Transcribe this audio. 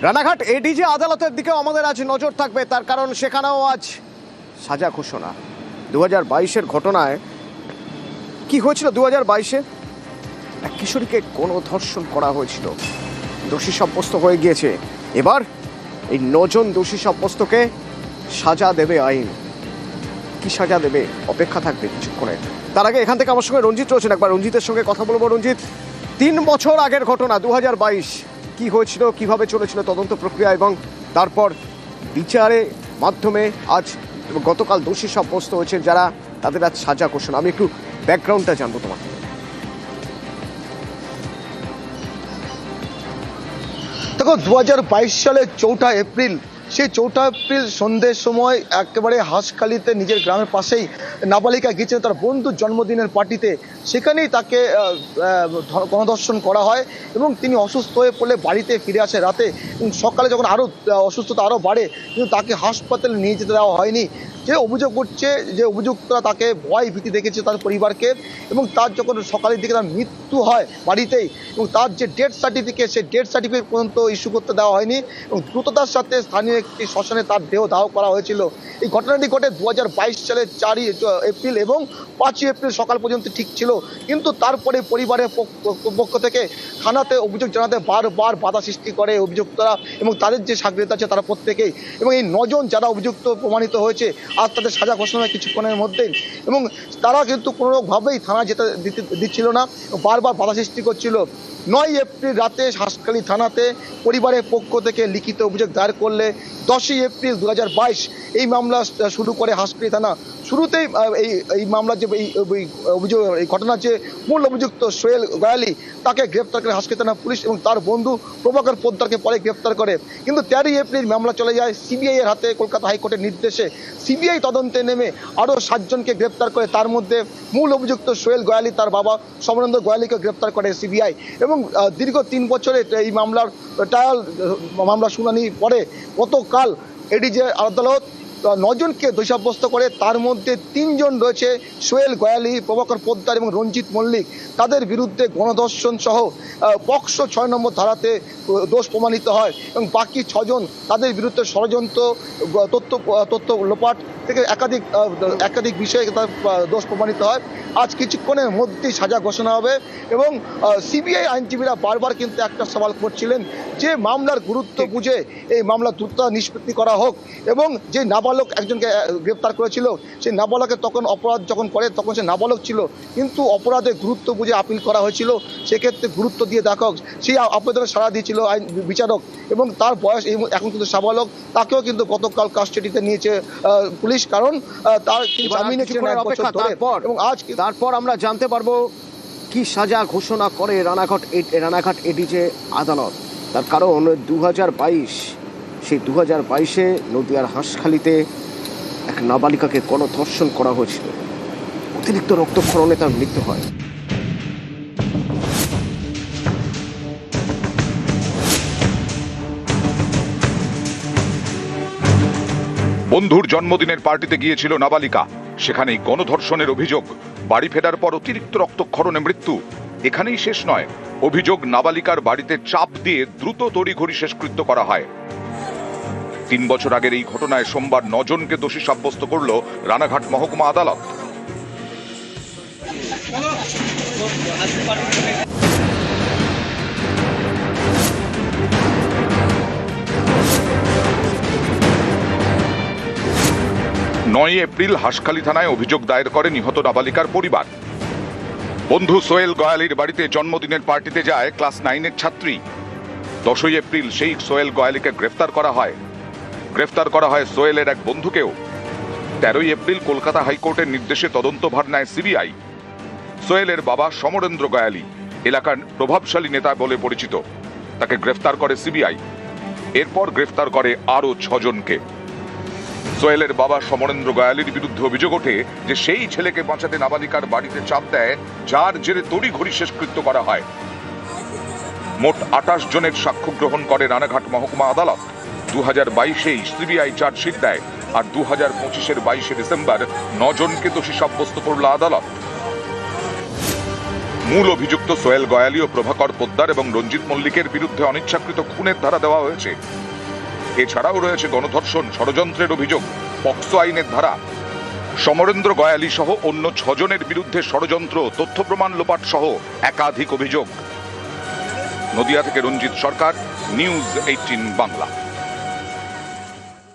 Ranaghat ADJ আদালতের দিকেও আমাদের আজ নজর থাকবে, তার কারণ সেখানেও আজ সাজা ঘোষণা। 2022-এর ঘটনায় কি হয়েছিল? 2022-এ এক কিশোরীকে গণধর্ষণ করা হয়েছিল, দোষী সাব্যস্ত হয়ে গিয়েছে। এবার এই 9 জন দোষী সাব্যস্তকে সাজা দেবে আইন। কি সাজা দেবে অপেক্ষা থাকবে কিছুক্ষণে। তার আগে এখান থেকে আমার সঙ্গে রঞ্জিত রয়েছেন, একবার রঞ্জিতের সঙ্গে কথা বলবো। রঞ্জিত, 3 বছর আগের ঘটনা 2022, কি হয়েছিল, কিভাবে চলেছিল তদন্ত প্রক্রিয়া এবং তারপর বিচারের মাধ্যমে আজ গতকাল দোষী সাব্যস্ত হয়েছে যারা, তাদের আজ সাজা ঘোষণা। আমি একটু ব্যাকগ্রাউন্ডটা জানবো তোমার। দেখো, 2022 সালের 4ঠা এপ্রিল, সেই 4ঠা এপ্রিল সন্ধ্যের সময় একেবারে হাঁসখালিতে নিজের গ্রামের পাশেই নাবালিকা গিয়েছেন তার বন্ধুর জন্মদিনের পার্টিতে। সেখানেই তাকে গণধর্ষণ করা হয় এবং তিনি অসুস্থ হয়ে পড়লে বাড়িতে ফিরে আসে রাতে, এবং সকালে যখন আরও অসুস্থতা আরও বাড়ে, কিন্তু তাকে হাসপাতালে নিয়ে যেতে দেওয়া হয়নি। যে অভিযোগ করছে, যে অভিযুক্তরা তাকে ভয় ভীতি দেখেছে তার পরিবারকে, এবং তার যখন সকালের দিকে তার মৃত্যু হয় বাড়িতেই, এবং তার যে ডেথ সার্টিফিকেট, সেই ডেথ সার্টিফিকেট পর্যন্ত ইস্যু করতে দেওয়া হয়নি, এবং দ্রুততার সাথে স্থানীয় একটি শ্মশানে তার দেহ দাহ করা হয়েছিল। এই ঘটনাটি ঘটে 2022 সালের 4ই এপ্রিল, এবং 5ই এপ্রিল সকাল পর্যন্ত ঠিক ছিল, কিন্তু তারপরে পরিবারের পক্ষ থেকে থানাতে অভিযোগ জানাতে বারবার বাধা সৃষ্টি করে অভিযুক্তরা এবং তাদের যে সাগরিত আছে তারা প্রত্যেকেই। এবং এই 9 জন যারা অভিযুক্ত প্রমাণিত হয়েছে, আজ তাদের সাজা ঘোষণা কিছুক্ষণের মধ্যেই, এবং তারা কিন্তু কোনোভাবেই থানা যেতে দিচ্ছিল না, বারবার বাধা সৃষ্টি করছিল। 9 এপ্রিল রাতে হাঁসখালি থানাতে পরিবারের পক্ষ থেকে লিখিত অভিযোগ দায়ের করলে 10ই এপ্রিল 2022 এই মামলা শুরু করে হাঁসখালি থানা। শুরুতেই এই মামলার যে অভিযোগ, এই ঘটনার যে মূল অভিযুক্ত সোহেল গয়ালি, তাকে গ্রেপ্তার করে হাঁসখালি থানা পুলিশ, এবং তার বন্ধু প্রভাকর পোদ্দারকে পরে গ্রেপ্তার করে। কিন্তু 13ই এপ্রিল মামলা চলে যায় সিবিআই এর হাতে। কলকাতা হাইকোর্টের নির্দেশে সিবিআই তদন্তে নেমে আরও 7 জনকে গ্রেপ্তার করে, তার মধ্যে মূল অভিযুক্ত সোহেল গয়ালি, তার বাবা সমরেন্দ্র গয়ালিকে গ্রেপ্তার করে সিবিআই। এবং দীর্ঘ 3 বছরে এই মামলার ট্রায়াল, মামলা শুনানি পরে গতকাল এডিজে আদালত 9 জনকে দোষী সাব্যস্ত করে। তার মধ্যে 3 জন রয়েছে সোহেল গয়ালি, প্রভাকর পোদ্দার এবং রঞ্জিত মল্লিক। তাদের বিরুদ্ধে গণধর্ষণ সহ পক্সো 6 নম্বর ধারাতে দোষ প্রমাণিত হয়, এবং বাকি 6 জন তাদের বিরুদ্ধে ষড়যন্ত্র, তথ্য লোপাট থেকে একাধিক বিষয়ে তার দোষ প্রমাণিত হয়। আজ কিছুক্ষণের মধ্যেই সাজা ঘোষণা হবে, এবং সিবিআই আইনজীবীরা বারবার কিন্তু একটা সওয়াল করছিলেন যে মামলার গুরুত্ব বুঝে এই মামলা দ্রুত নিষ্পত্তি করা হোক, এবং যে নাবালক একজনকে গ্রেপ্তার করেছিল, সেই নাবালকের তখন অপরাধ যখন করে তখন সে নাবালক ছিল, কিন্তু অপরাধের গুরুত্ব বুঝে আপিল করা হয়েছিল, সেক্ষেত্রে গুরুত্ব দিয়ে দেখা হোক, সেই আবেদনে সাড়া দিয়েছিল আইন বিচারক। এবং তার বয়স এখন কিন্তু সাবালক, তাকেও কিন্তু গতকাল কাস্টাডিতে নিয়েছে পুলিশ, কারণ তার জামিনে ছিলেন 1 বছর ধরে। এবং আজ তারপর আমরা জানতে পারবো কি সাজা ঘোষণা করে রানাঘাট এডিজে আদালত। তার কারণ 2022, সেই 2022-এ নদিয়ার হাঁসখালিতে এক নাবালিকাকে গণধর্ষণ করা হয়েছিল। অতিরিক্ত রক্তক্ষরণে তার মৃত্যু হয়। বন্ধুর জন্মদিনের পার্টিতে গিয়েছিল নাবালিকা, সেখানেই গণধর্ষণের অভিযোগ। বাড়ি ফেরার পর অতিরিক্ত রক্তক্ষরণে মৃত্যু। এখানেই শেষ নয়, অভিযোগ নাবালিকার বাড়িতে চাপ দিয়ে দ্রুত তড়িঘড়ি শেষকৃত্য করা হয়। 3 বছর আগের এই ঘটনায় সোমবার 9 জনকে দোষী সাব্যস্ত করল রানাঘাট মহকুমা আদালত। নয় এপ্রিল হাঁসখালি থানায় অভিযোগ দায়ের করে নিহত নাবালিকার পরিবার। বন্ধু সোহেল গয়ালির বাড়িতে জন্মদিনের পার্টিতে যায় ক্লাস 9-এর ছাত্রী। 10ই এপ্রিল সেই সোহেল গয়ালিকে গ্রেফতার করা হয় সোহেলের এক বন্ধুকেও। 13ই এপ্রিল কলকাতা হাইকোর্টের নির্দেশে তদন্তভার নেয় সিবিআই। সোহেলের বাবা সমরেন্দ্র গয়ালি এলাকার প্রভাবশালী নেতা বলে পরিচিত, তাকে গ্রেফতার করে সিবিআই। এরপর গ্রেফতার করে আরও 6 জনকে। সোহেলের বাবা সমরেন্দ্র গয়ালির বিরুদ্ধে অভিযোগ ওঠে যে সেই ছেলেকে বাঁচাতে নাবালিকার বাড়িতে চাপ দেয়, যার জেরে তড়িঘড়ি শেষকৃত্য করা হয়। মোট 28 জনের সাক্ষ্য গ্রহণ করে রানাঘাট মহকুমা আদালত। 2022-এই সিবিআই চার্জশিট দেয়, আর 2025-এর 22শে ডিসেম্বর 9 জনকে দোষী সাব্যস্ত করল আদালত। মূল অভিযুক্ত সোহেল গয়ালি ও প্রভাকর পোদ্দার এবং রঞ্জিত মল্লিকের বিরুদ্ধে অনিচ্ছাকৃত খুনের ধারা দেওয়া হয়েছে। এছাড়াও রয়েছে গণধর্ষণ, ষড়যন্ত্রের অভিযোগ, পক্সো আইনের ধারা। সমরেন্দ্র গয়ালি সহ অন্য 6 জনের বিরুদ্ধে ষড়যন্ত্র, তথ্য প্রমাণ লোপাট সহ একাধিক অভিযোগ। নদিয়া থেকে রঞ্জিত সরকার, নিউজ 18 বাংলা।